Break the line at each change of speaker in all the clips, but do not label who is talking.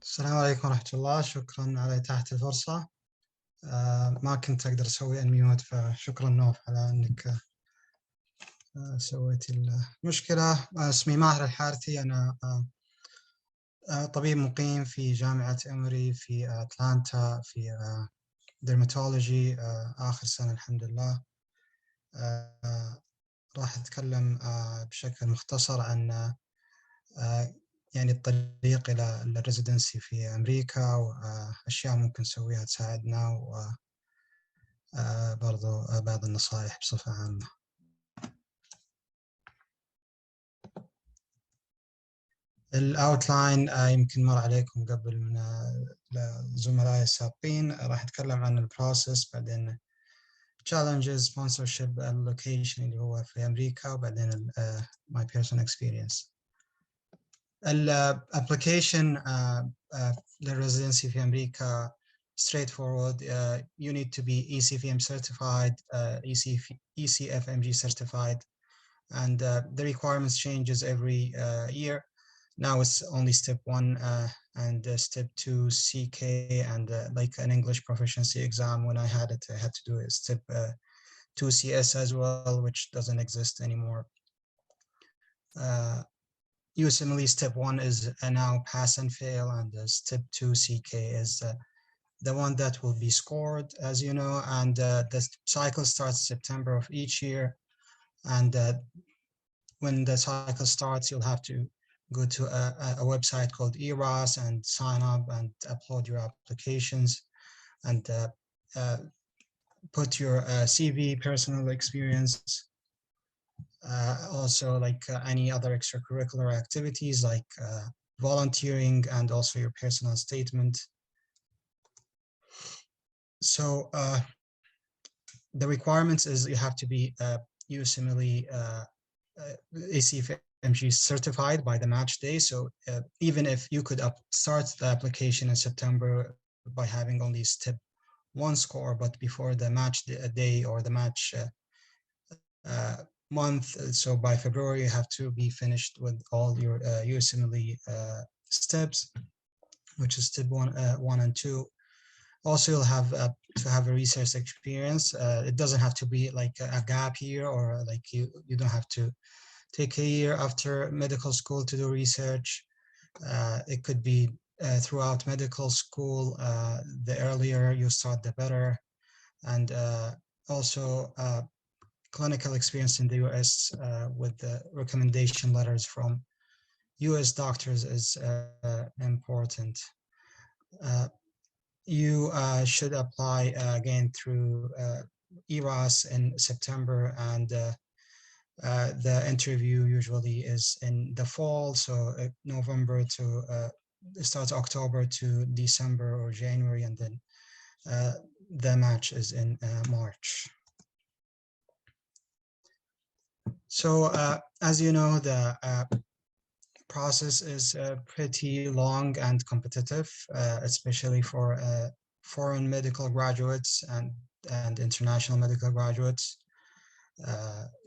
السلام عليكم ورحمة الله. شكرا على إتاحة الفرصة. ما كنت أقدر أسوي أنميوت، فشكرا نوف على أنك سويت المشكلة. اسمي ماهر الحارثي. أنا طبيب مقيم في جامعة إمري في أتلانتا في Dermatology. آخر سنة الحمد لله. راح أتكلم بشكل مختصر عن يعني الطريق إلى الريزيدنسي في أمريكا، وأشياء ممكن نسويها تساعدنا، وبرضو بعض النصائح بصفة عامة. الأوتلاين يمكن مر عليكم قبل من زملائي السابقين. راح أتكلم عن البروسيس، بعدين challenges, sponsorship, allocation اللي هو في أمريكا، وبعدين my personal experience. الابلكيشن للريزيدنسي في أمريكا straightforward. You need to be ECFM certified, ECFMG certified, and the requirements changes every year. Now it's only step 1 and step 2 CK, and like an English proficiency exam. When I had it, I had to do step 2 CS as well, which doesn't exist anymore. USMLE step 1 is now pass and fail, and step 2 CK is the one that will be scored, as you know, and the cycle starts September of each year. And when the cycle starts, you'll have to go to a website called ERAS and sign up and upload your applications, and put your CV, personal experience, also like any other extracurricular activities like volunteering, and also your personal statement. So the requirements is you have to be USMLE ACFMG certified by the match day. So even if you could start the application in September by having only step 1 score, but before the match day or the match month, so by February you have to be finished with all your USMLE steps, which is step 1 and 2. Also, you'll have to have a research experience. It doesn't have to be like a gap year, or like you don't have to take a year after medical school to do research. It could be throughout medical school. The earlier you start, the better. And also clinical experience in the US with the recommendation letters from US doctors is important. You should apply again through ERAS in September, and the interview usually is in the fall, so November to it starts October to December or January, and then the match is in March. So as you know, the process is pretty long and competitive, especially for foreign medical graduates and international medical graduates.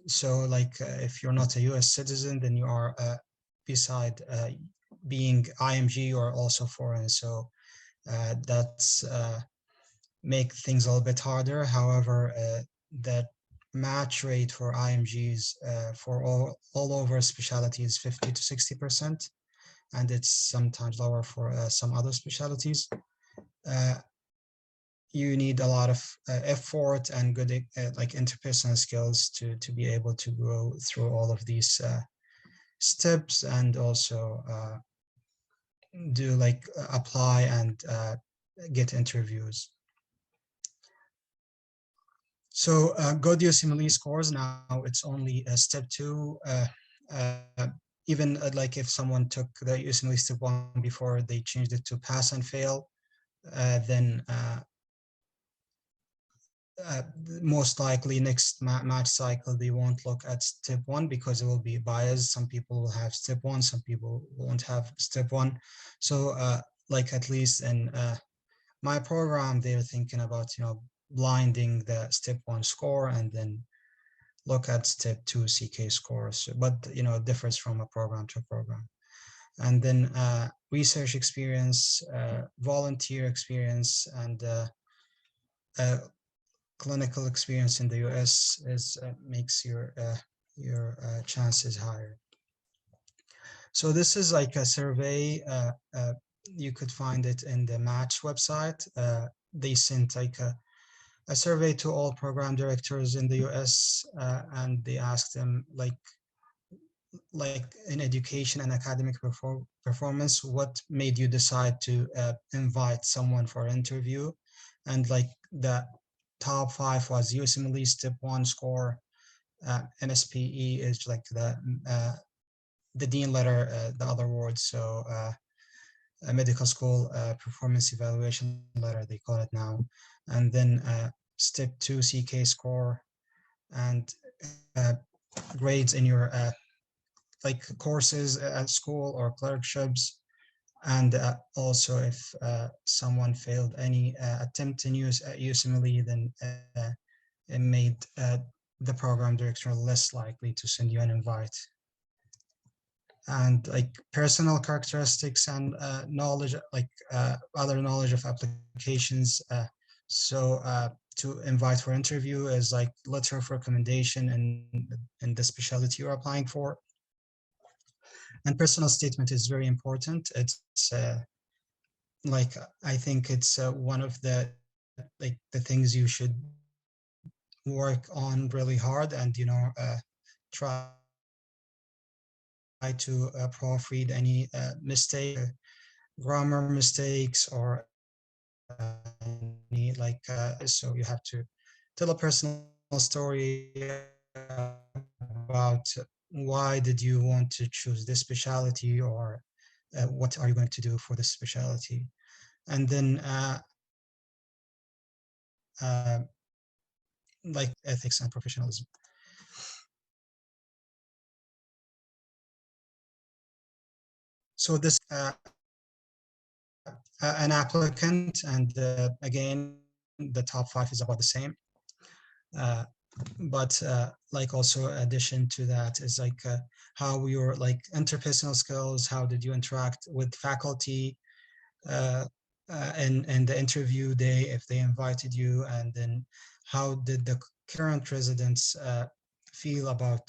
So like if you're not a US citizen, then you are beside being IMG, or also foreign. So that's make things a little bit harder. However, that match rate for IMGs for all over specialties 50 to 60%, and it's sometimes lower for some other specialties. You need a lot of effort and good like interpersonal skills to be able to go through all of these steps, and also do like apply and get interviews. So good USMLE scores, now it's only step 2. Even like if someone took the USMLE step 1 before, they changed it to pass and fail, then most likely next match cycle they won't look at step 1 because it will be biased. Some people will have step 1, some people won't have step 1. So like at least in my program, they're thinking about, blinding the step 1 score and then look at step 2 CK scores. But it differs from a program to a program. and then research experience, volunteer experience, and uh, clinical experience in the US is makes your chances higher. So this is like a survey. You could find it in the Match website. They sent like a survey to all program directors in the US, and they asked them like in education and academic performance, what made you decide to invite someone for an interview? And like the top five was USMLE Step 1 score, MSPE is like the dean letter, the other word, so a medical school performance evaluation letter, they call it now. And then Step 2 CK score, and grades in your like courses at school or clerkships, and also if someone failed any attempt in use at USMLE, then it made the program director less likely to send you an invite. And like personal characteristics and knowledge, like other knowledge of applications. So to invite for interview is like letter of recommendation in the specialty you're applying for. And personal statement is very important. It's like I think it's one of the like the things you should work on really hard, and try to proofread any mistake, grammar mistakes, or any like so you have to tell a personal story about why did you want to choose this specialty, or what are you going to do for this specialty. And then like ethics and professionalism. So this an applicant, and again, the top five is about the same. But like also addition to that is like how your like interpersonal skills, how did you interact with faculty and the interview day if they invited you, and then how did the current residents feel about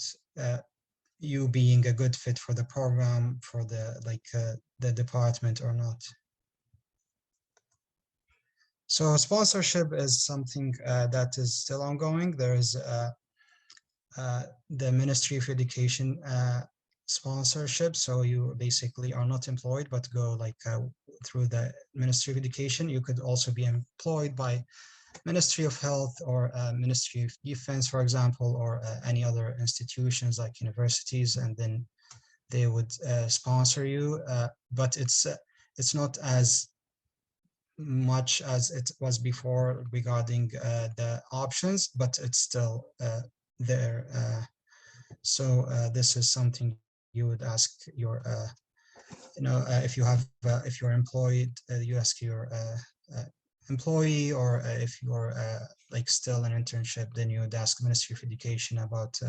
you being a good fit for the program, for the department or not. So sponsorship is something that is still ongoing. There is the Ministry of Education sponsorship. So you basically are not employed, but go like through the Ministry of Education. You could also be employed by Ministry of Health or Ministry of Defense, for example, or any other institutions like universities, and then they would sponsor you. But it's not as much as it was before regarding the options, but it's still there. So this is something you would ask your, if you have, if you're employed, you ask your employee, or if you're like still an internship, then you would ask Ministry of Education about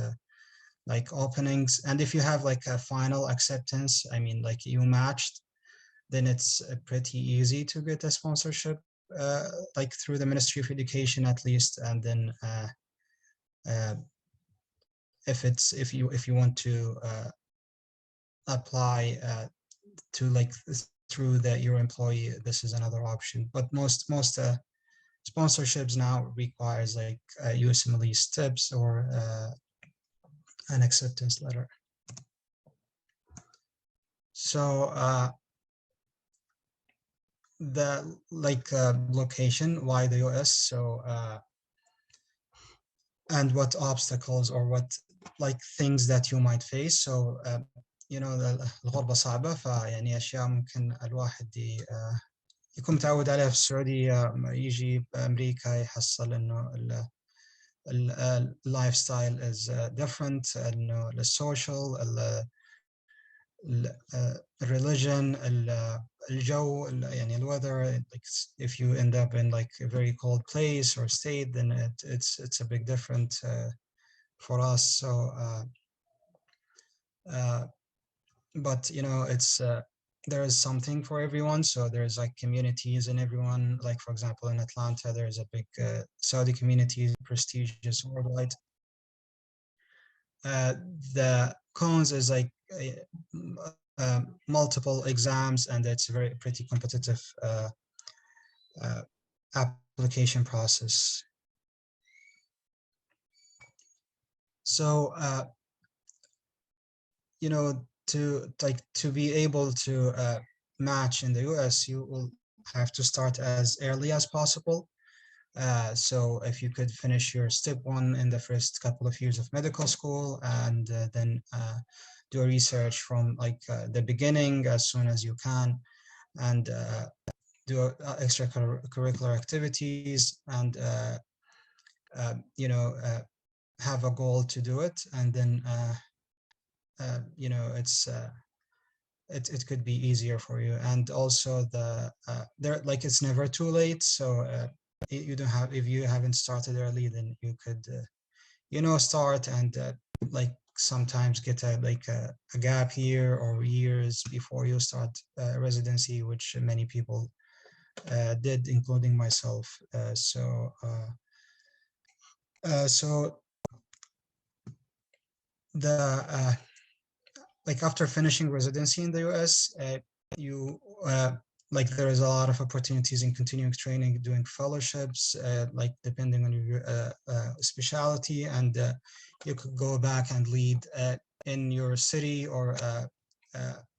like openings. And if you have like a final acceptance, I mean, like you matched, then it's pretty easy to get a sponsorship, like through the Ministry of Education at least. And then uh, if you want to apply to like through your employee, this is another option. But most sponsorships now requires like USMLE steps or an acceptance letter. So the like location, why the US? So and what obstacles or what like things that you might face. So الغربة صعبة، فيعني أشياء ممكن الواحد يكون متعود عليها في السعودية، يجي بأمريكا يحصل إنه اللايف ستايل is different، إنه السوشيال، religion، الجو، يعني الweather. Like if you end up in like a very cold place or state, then it's a big difference for us. So but it's there is something for everyone. So there's like communities and everyone, like for example in Atlanta there's a big Saudi community, prestigious worldwide. uh, the cones is like multiple exams, and it's a very pretty competitive uh, application process. So to be able to match in the US, you will have to start as early as possible. So if you could finish your step one in the first couple of years of medical school, and then do research from like the beginning as soon as you can, and do extracurricular activities, and have a goal to do it, and then it could be easier for you. And also there, like, it's never too late. So you don't have, if you haven't started early, then you could start, and like sometimes get a gap year or years before you start residency, which many people did, including myself. So the like after finishing residency in the US, you like there is a lot of opportunities in continuing training, doing fellowships, like depending on your specialty, and you could go back and lead in your city, or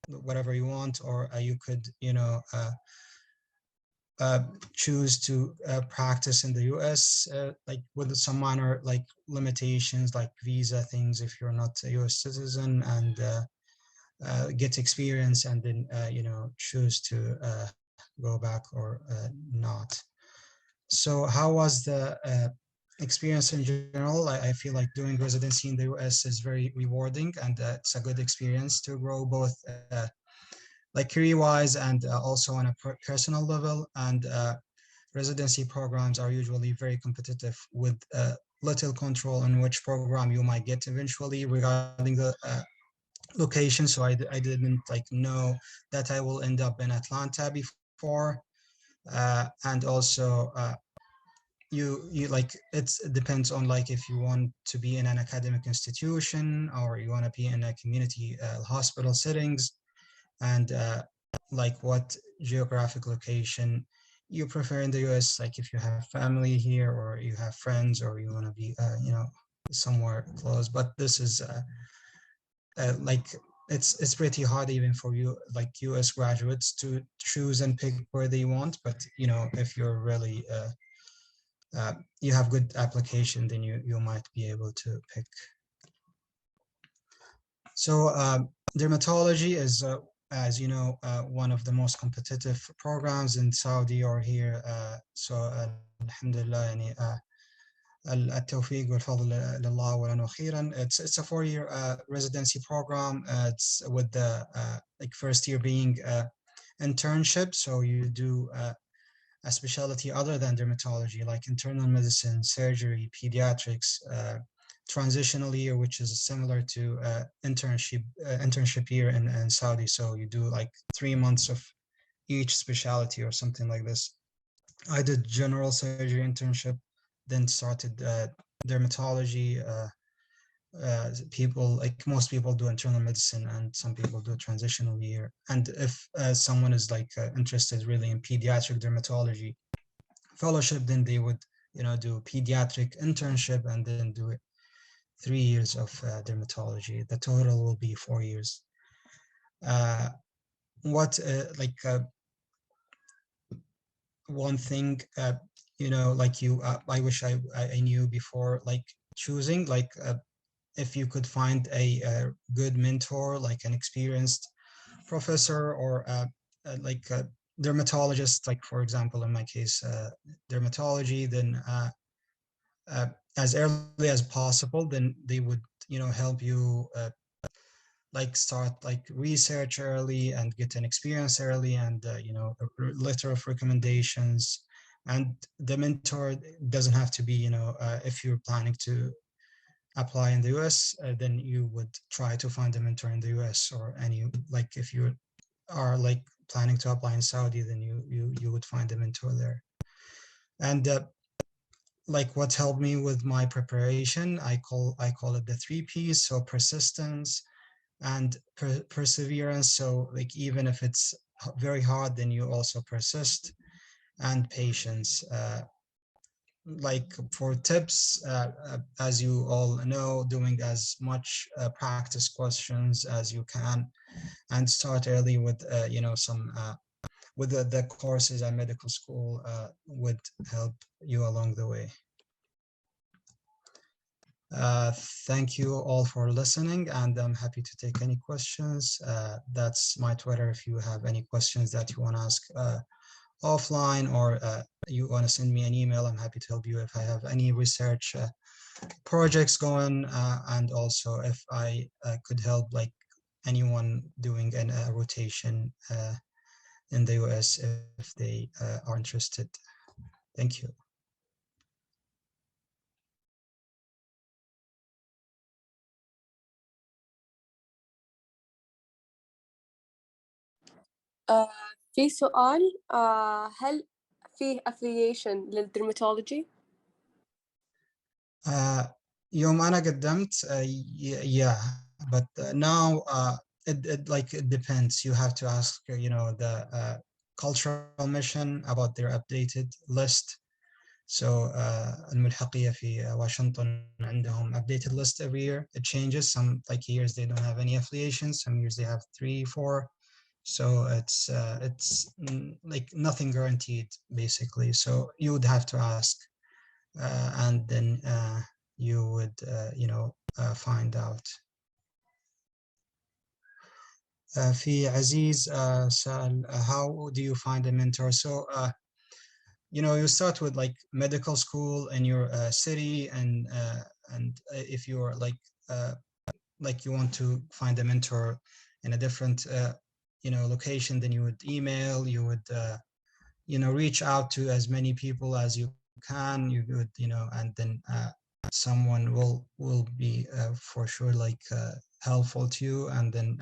whatever you want, or you could uh, choose to practice in the US, like with some minor like limitations, like visa things if you're not a US citizen, and get experience, and then choose to go back or not. So how was the experience in general? I feel like doing residency in the US is very rewarding, and it's a good experience to grow both like career-wise, and also on a personal level. And residency programs are usually very competitive, with little control on which program you might get eventually regarding the location. So I didn't like know that I will end up in Atlanta before. And also you like, it depends on like if you want to be in an academic institution, or you want to be in a community hospital settings, and like what geographic location you prefer in the US, like if you have family here, or you have friends, or you want to be somewhere close. But this is like it's pretty hard even for you, like US graduates, to choose and pick where they want. But if you're really you have good application, then you might be able to pick. So dermatology is as you know, one of the most competitive programs in Saudi or here. So alhamdulillah, يعني, التوفيق والفضل لله ولنا خيرا. It's a 4-year residency program. It's with the like first year being internship. So you do a specialty other than dermatology, like internal medicine, surgery, pediatrics, transitional year, which is similar to internship year in Saudi. So you do like 3 months of each specialty or something like this. I did general surgery internship, then started dermatology. People, like most people, do internal medicine, and some people do transitional year. And if someone is like interested really in pediatric dermatology fellowship, then they would do pediatric internship, and then do it 3 years of dermatology. The total will be 4 years. What like one thing like I wish I knew before, like choosing, like if you could find a good mentor, like an experienced professor, or like a dermatologist, like for example in my case dermatology, then uh, as early as possible, then they would help you like start like research early, and get an experience early, and a letter of recommendations. And the mentor doesn't have to be if you're planning to apply in the US, then you would try to find a mentor in the US, or any, like if you are like planning to apply in Saudi, then you would find a mentor there. And like what helped me with my preparation, I call it the 3 Ps. So persistence and perseverance. So like even if it's very hard, then you also persist, and patience. Like for tips, as you all know, doing as much practice questions as you can, and start early with some with the courses at medical school would help you along the way. Uh, Thank you all for listening, and I'm happy to take any questions. That's my Twitter if you have any questions that you want to ask offline, or you want to send me an email. I'm happy to help you if I have any research projects going, and also if I could help like anyone doing a rotation in the US if they are interested. Thank you.
آه في سؤال، هل فيه affiliation للدرماتولوجي؟
يوم أنا قدمت yeah, but now it depends. You have to ask the cultural mission about their updated list. So الملحقية في Washington عندهم updated list every year. It changes. Some like years they don't have any affiliations. Some years they have 3, 4. So it's like nothing guaranteed basically. So you would have to ask, and then you would find out. في عزيز سأل how do you find a mentor? So you start with like medical school in your city, and if you're like you want to find a mentor in a different location, then you would email, you would reach out to as many people as you can. You would and then someone will be for sure like helpful to you, and then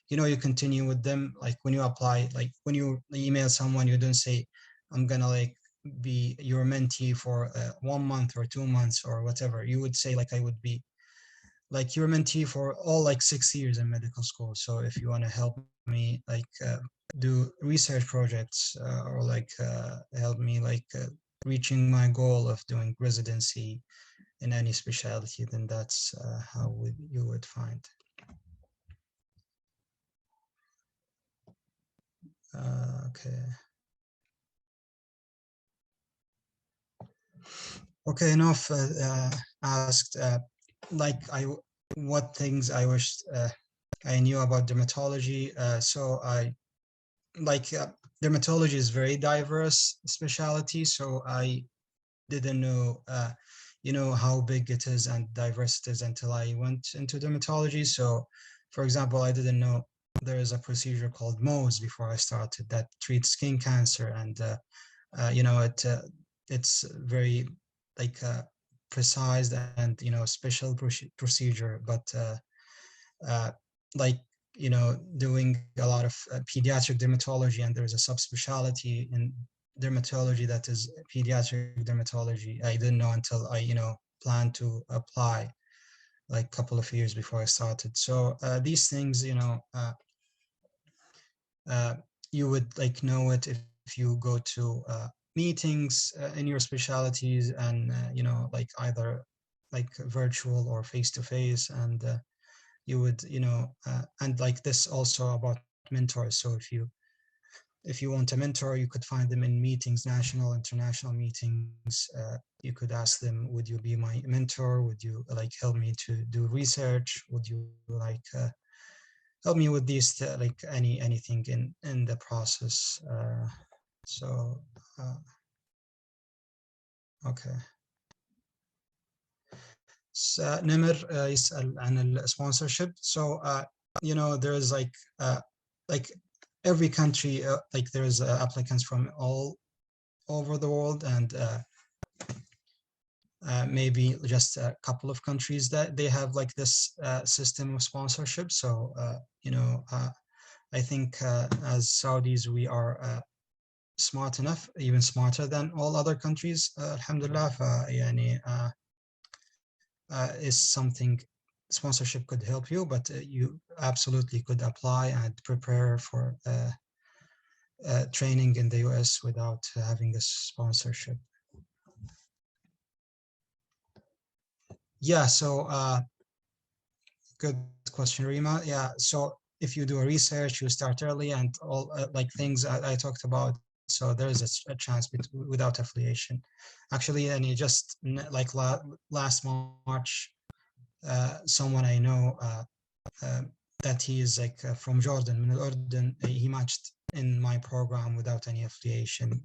you continue with them. Like when you apply, like when you email someone, you don't say, I'm gonna like be your mentee for 1 month or 2 months or whatever. You would say like I would be like your mentee for all like 6 years in medical school. So if you want to help me like do research projects, or like help me like reaching my goal of doing residency in any specialty, then that's how you would find. Okay. Okay, enough asked like what things I wished I knew about dermatology. So I like dermatology is very diverse specialty, so I didn't know how big it is and diverse it is until I went into dermatology. So for example, I didn't know there is a procedure called Mohs before I started that treats skin cancer, and it's very like precise and special procedure, but uh, like doing a lot of pediatric dermatology, and there's a subspecialty in dermatology that is pediatric dermatology. I didn't know until I planned to apply like a couple of years before I started. So these things uh, you would like know it if you go to meetings in your specialties, and like either like virtual or face to face, and you would and like this also about mentors. So if you want a mentor, you could find them in meetings, national, international meetings. You could ask them, would you be my mentor? Would you like help me to do research? Would you like help me with these like anything in the process? So okay. نمر يسأل عن السبونسرship. So there is like every country, like there's applicants from all over the world, and maybe just a couple of countries that they have like this system of sponsorship. So, I think as Saudis, we are smart enough, even smarter than all other countries. Alhamdulillah, is something sponsorship could help you, but you absolutely could apply and prepare for training in the US without having a sponsorship. Yeah, so good question, Rima. Yeah, so if you do a research, you start early and all like things I talked about, so there is a chance without affiliation. Actually, and you just like last March, someone I know that he is like from Jordan, من الأردن, he matched in my program without any affiliation.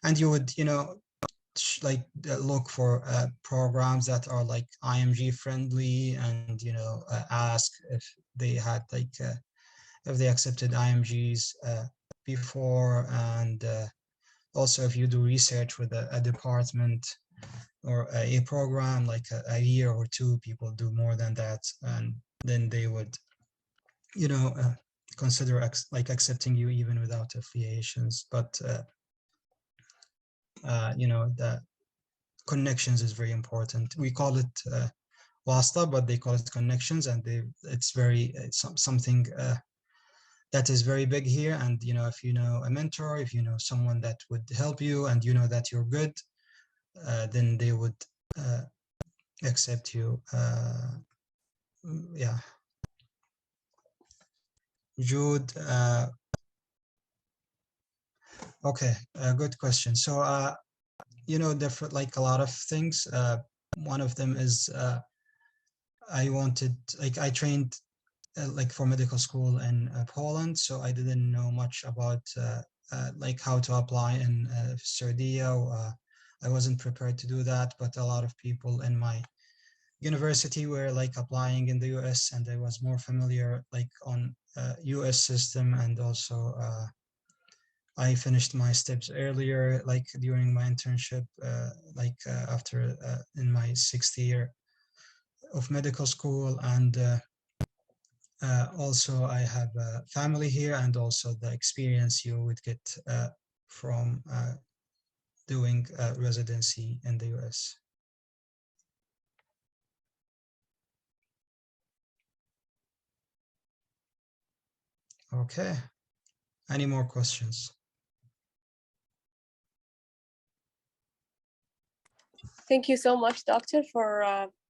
And you would, like look for programs that are like IMG friendly, and ask if they had like if they accepted IMGs before, and also if you do research with a department or a program like a year or two, people do more than that, and then they would consider like accepting you even without affiliations. But the connections is very important. We call it wasta, but they call it connections, and it's something that is very big here. And if you know a mentor, if you know someone that would help you, and you know that you're good, then they would accept you. Yeah. Jude, okay, good question. So different, like a lot of things. One of them is I trained like for medical school in Poland, so I didn't know much about like how to apply in Saudi. I wasn't prepared to do that, but a lot of people in my university were like applying in the US, and I was more familiar like on US system, and also I finished my steps earlier, like during my internship, after in my 6th year of medical school. And also I have a family here, and also the experience you would get from doing residency in the US. Okay, any more questions?
Thank you so much, doctor, for